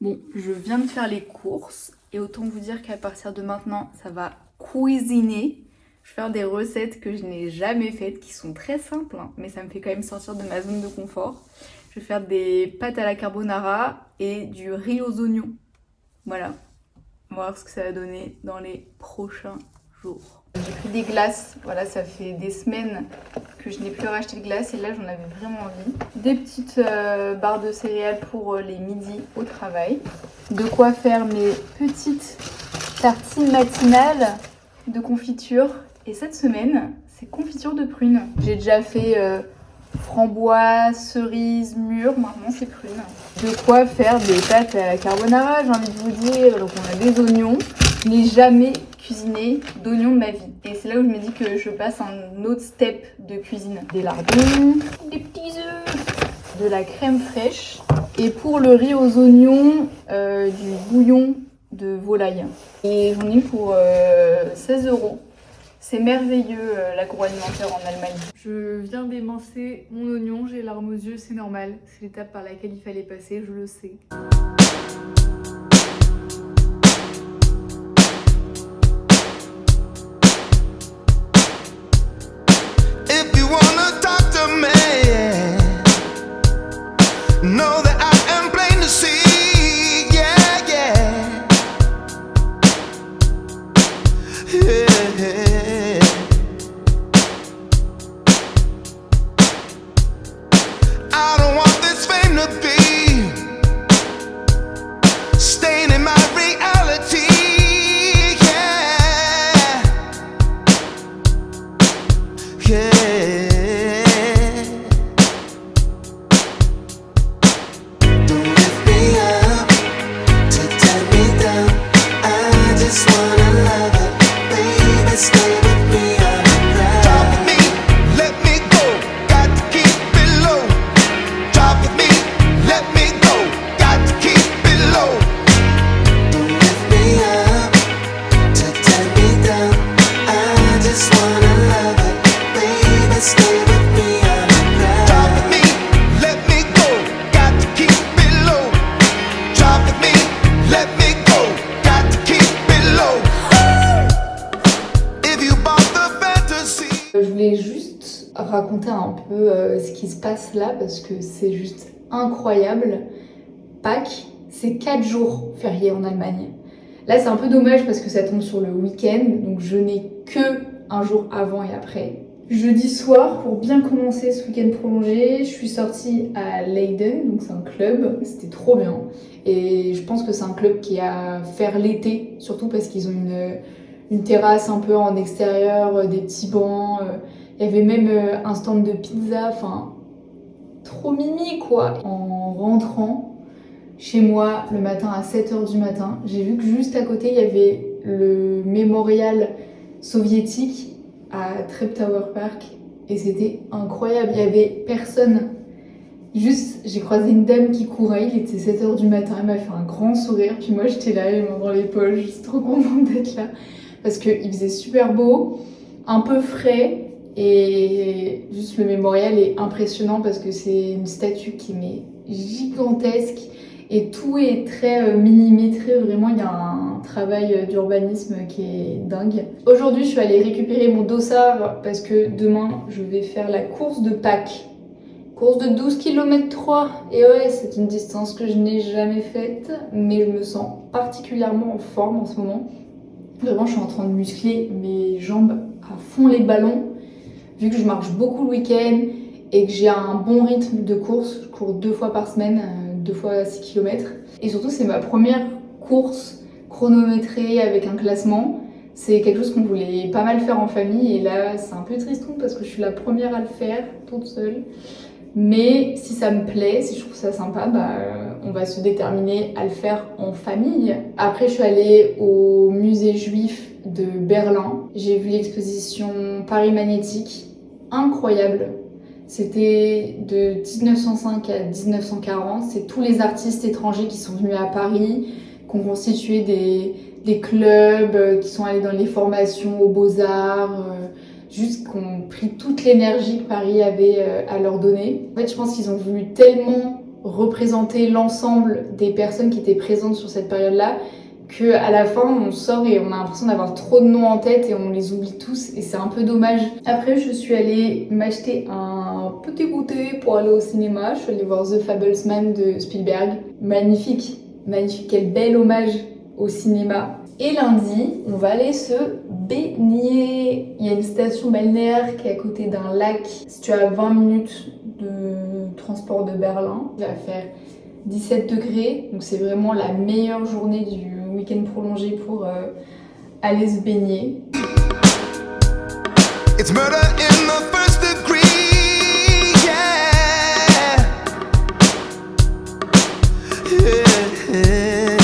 Bon, je viens de faire les courses et autant vous dire qu'à partir de maintenant, ça va cuisiner. Je vais faire des recettes que je n'ai jamais faites, qui sont très simples, hein, mais ça me fait quand même sortir de ma zone de confort. Je vais faire des pâtes à la carbonara et du riz aux oignons. Voilà, on va voir ce que ça va donner dans les prochains jours. J'ai pris des glaces, voilà, ça fait des semaines que je n'ai plus racheté de glace et là j'en avais vraiment envie. Des petites barres de céréales pour les midis au travail. De quoi faire mes petites tartines matinales de confiture. Et cette semaine, c'est confiture de prunes. J'ai déjà fait framboise, cerise, mûre, maintenant c'est prunes. De quoi faire des pâtes à la carbonara, j'ai envie de vous dire. Donc on a des oignons. Je n'ai jamais cuisiné d'oignons de ma vie. Et c'est là où je me dis que je passe un autre step de cuisine. Des lardons, des petits œufs, de la crème fraîche. Et pour le riz aux oignons, du bouillon de volaille. Et j'en ai eu pour 16 €. C'est merveilleux l'agroalimentaire en Allemagne. Je viens d'émincer mon oignon, j'ai larmes aux yeux, c'est normal. C'est l'étape par laquelle il fallait passer, je le sais. If you wanna talk to me, know that I am plain to see, yeah, yeah, yeah. I don't want this fame to be staining my reality, yeah, yeah. Don't lift me up to tear me down. I just wanna love it, baby. Stay with me underground. Drop with me, let me go. Got to keep it low. Drop with me, let me go. Got to keep it low. Don't lift me up to tear me down. I just wanna love it, baby. Stay with me underground. Drop with me, let me go. Got to keep it low. Drop with me, let me go. Got to keep it low. If you bought the fantasy. Je voulais juste raconter un peu ce qui se passe là parce que c'est juste incroyable. Pâques, c'est 4 jours fériés en Allemagne. Là, c'est un peu dommage parce que ça tombe sur le week-end, donc je n'ai que un jour avant et après. Jeudi soir, pour bien commencer ce week-end prolongé, je suis sortie à Leiden, donc c'est un club, c'était trop bien. Et je pense que c'est un club qui est à faire l'été, surtout parce qu'ils ont une terrasse un peu en extérieur, des petits bancs. Il y avait même un stand de pizza, enfin, trop mimi quoi. En rentrant chez moi le matin à 7h du matin, j'ai vu que juste à côté il y avait le mémorial soviétique à Treptower Park et c'était incroyable, il y avait personne. Juste, j'ai croisé une dame qui courait, il était 7h du matin, elle m'a fait un grand sourire, puis moi j'étais là, les mains dans les poches, je suis trop contente d'être là parce qu'il faisait super beau, un peu frais et juste le mémorial est impressionnant parce que c'est une statue qui est gigantesque et tout est très millimétré, vraiment il y a un travail d'urbanisme qui est dingue. Aujourd'hui je suis allée récupérer mon dossard parce que demain je vais faire la course de Pâques. Course de 12 km 3 et ouais c'est une distance que je n'ai jamais faite mais je me sens particulièrement en forme en ce moment. Vraiment je suis en train de muscler mes jambes à fond les ballons vu que je marche beaucoup le week-end et que j'ai un bon rythme de course. Je cours 2 fois par semaine, 2 fois 6 km. Et surtout c'est ma première course chronométrée avec un classement. C'est quelque chose qu'on voulait pas mal faire en famille et là c'est un peu triston parce que je suis la première à le faire toute seule. Mais si ça me plaît, si je trouve ça sympa, on va se déterminer à le faire en famille. Après, je suis allée au musée juif de Berlin. J'ai vu l'exposition Paris Magnétique. Incroyable. C'était de 1905 à 1940. C'est tous les artistes étrangers qui sont venus à Paris, qui ont constitué des clubs, qui sont allés dans les formations aux Beaux-Arts, juste qu'on pris toute l'énergie que Paris avait à leur donner. En fait, je pense qu'ils ont voulu tellement représenter l'ensemble des personnes qui étaient présentes sur cette période-là, qu'à la fin on sort et on a l'impression d'avoir trop de noms en tête et on les oublie tous et c'est un peu dommage. Après je suis allée m'acheter un petit goûter pour aller au cinéma, je suis allée voir The Fablesman de Spielberg. Magnifique, magnifique, quel bel hommage au cinéma. Et lundi, on va aller se baigner. Il y a une station balnéaire qui est à côté d'un lac. Si tu as 20 minutes de transport de Berlin, il va faire 17 degrés, donc c'est vraiment la meilleure journée du week-end prolongé pour aller se baigner. It's murder in the first degree, yeah. Yeah.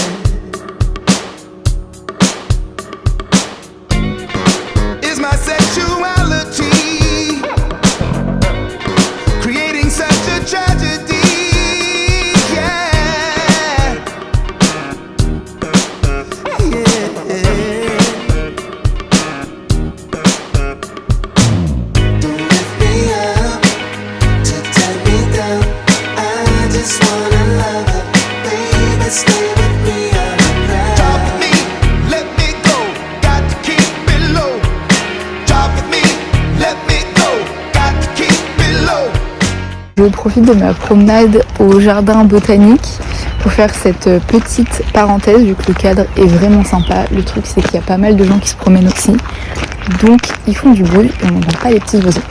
Is my sexuality creating such a tragedy? Je profite de ma promenade au jardin botanique pour faire cette petite parenthèse vu que le cadre est vraiment sympa. Le truc c'est qu'il y a pas mal de gens qui se promènent aussi, donc ils font du bruit et on n'entend pas les petits oiseaux.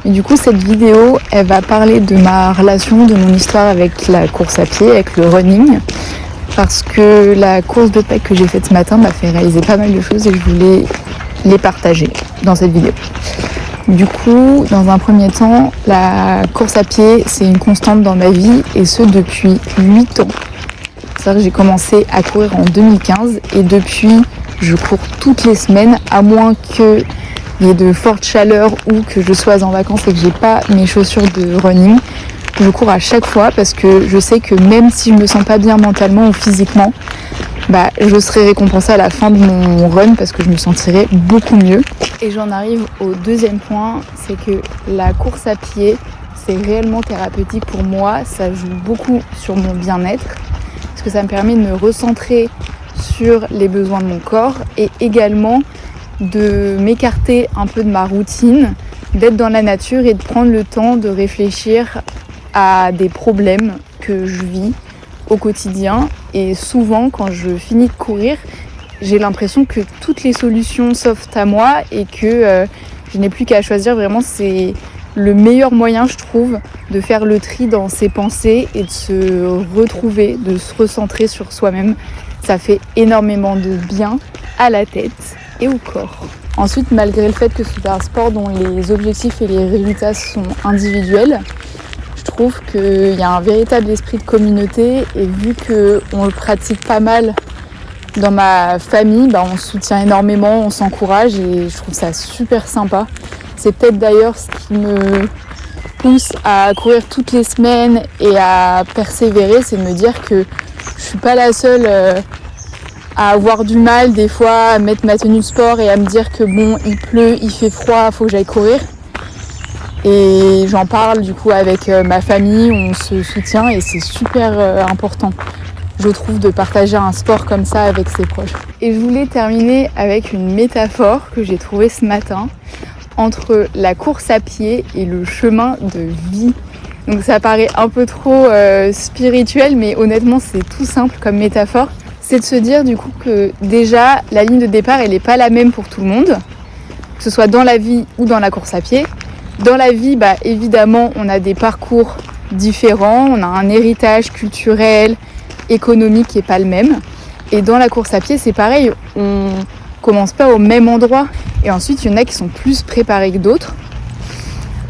Et du coup cette vidéo elle va parler de ma relation, de mon histoire avec la course à pied, avec le running, parce que la course de Pâques que j'ai faite ce matin m'a fait réaliser pas mal de choses et je voulais les partager dans cette vidéo. Du coup, dans un premier temps, la course à pied, c'est une constante dans ma vie et ce depuis 8 ans. C'est-à-dire que j'ai commencé à courir en 2015 et depuis, je cours toutes les semaines, à moins qu'il y ait de fortes chaleurs ou que je sois en vacances et que j'ai pas mes chaussures de running. Je cours à chaque fois parce que je sais que même si je me sens pas bien mentalement ou physiquement, je serai récompensée à la fin de mon run parce que je me sentirai beaucoup mieux. Et j'en arrive au deuxième point, c'est que la course à pied, c'est réellement thérapeutique pour moi. Ça joue beaucoup sur mon bien-être parce que ça me permet de me recentrer sur les besoins de mon corps et également de m'écarter un peu de ma routine, d'être dans la nature et de prendre le temps de réfléchir à des problèmes que je vis au quotidien. Et souvent quand je finis de courir, j'ai l'impression que toutes les solutions s'offrent à moi et que je n'ai plus qu'à choisir. Vraiment, c'est le meilleur moyen, je trouve, de faire le tri dans ses pensées et de se retrouver, de se recentrer sur soi-même. Ça fait énormément de bien à la tête et au corps. Ensuite, malgré le fait que c'est un sport dont les objectifs et les résultats sont individuels, je trouve qu'il y a un véritable esprit de communauté et vu qu'on le pratique pas mal dans ma famille, on se soutient énormément, on s'encourage et je trouve ça super sympa. C'est peut-être d'ailleurs ce qui me pousse à courir toutes les semaines et à persévérer, c'est de me dire que je suis pas la seule à avoir du mal des fois à mettre ma tenue de sport et à me dire que bon, il pleut, il fait froid, faut que j'aille courir. Et j'en parle du coup avec ma famille, on se soutient et c'est super important, je trouve, de partager un sport comme ça avec ses proches. Et je voulais terminer avec une métaphore que j'ai trouvée ce matin entre la course à pied et le chemin de vie. Donc ça paraît un peu trop spirituel, mais honnêtement c'est tout simple comme métaphore. C'est de se dire du coup que déjà la ligne de départ elle n'est pas la même pour tout le monde, que ce soit dans la vie ou dans la course à pied. Dans la vie, évidemment, on a des parcours différents, on a un héritage culturel, économique qui n'est pas le même. Et dans la course à pied, c'est pareil, on commence pas au même endroit. Et ensuite, il y en a qui sont plus préparés que d'autres.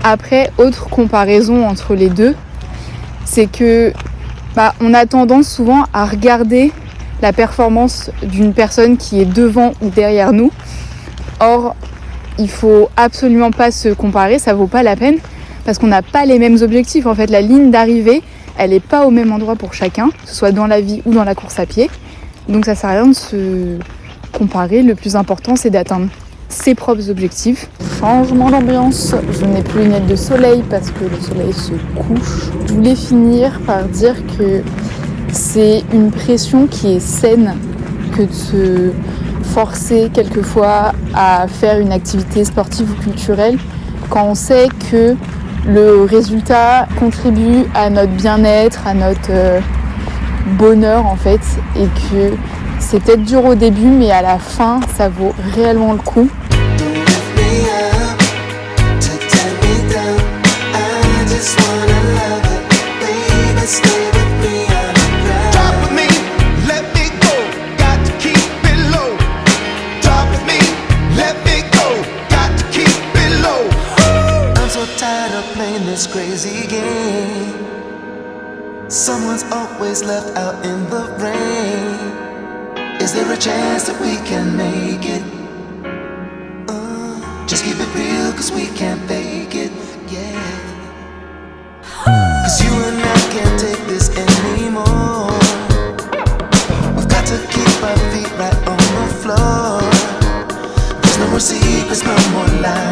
Après, autre comparaison entre les deux, c'est que on a tendance souvent à regarder la performance d'une personne qui est devant ou derrière nous. Or, il faut absolument pas se comparer, ça vaut pas la peine parce qu'on n'a pas les mêmes objectifs. En fait, la ligne d'arrivée, elle n'est pas au même endroit pour chacun, que ce soit dans la vie ou dans la course à pied. Donc ça sert à rien de se comparer. Le plus important, c'est d'atteindre ses propres objectifs. Changement d'ambiance, je n'ai plus les lunettes de soleil parce que le soleil se couche. Je voulais finir par dire que c'est une pression qui est saine que de se forcer quelquefois à faire une activité sportive ou culturelle quand on sait que le résultat contribue à notre bien-être, à notre bonheur en fait, et que c'est peut-être dur au début mais à la fin ça vaut réellement le coup. This crazy game. Someone's always left out in the rain. Is there a chance that we can make it? Just keep it real, cause we can't fake it, yeah. Cause you and I can't take this anymore. We've got to keep our feet right on the floor. There's no more secrets, no more lies.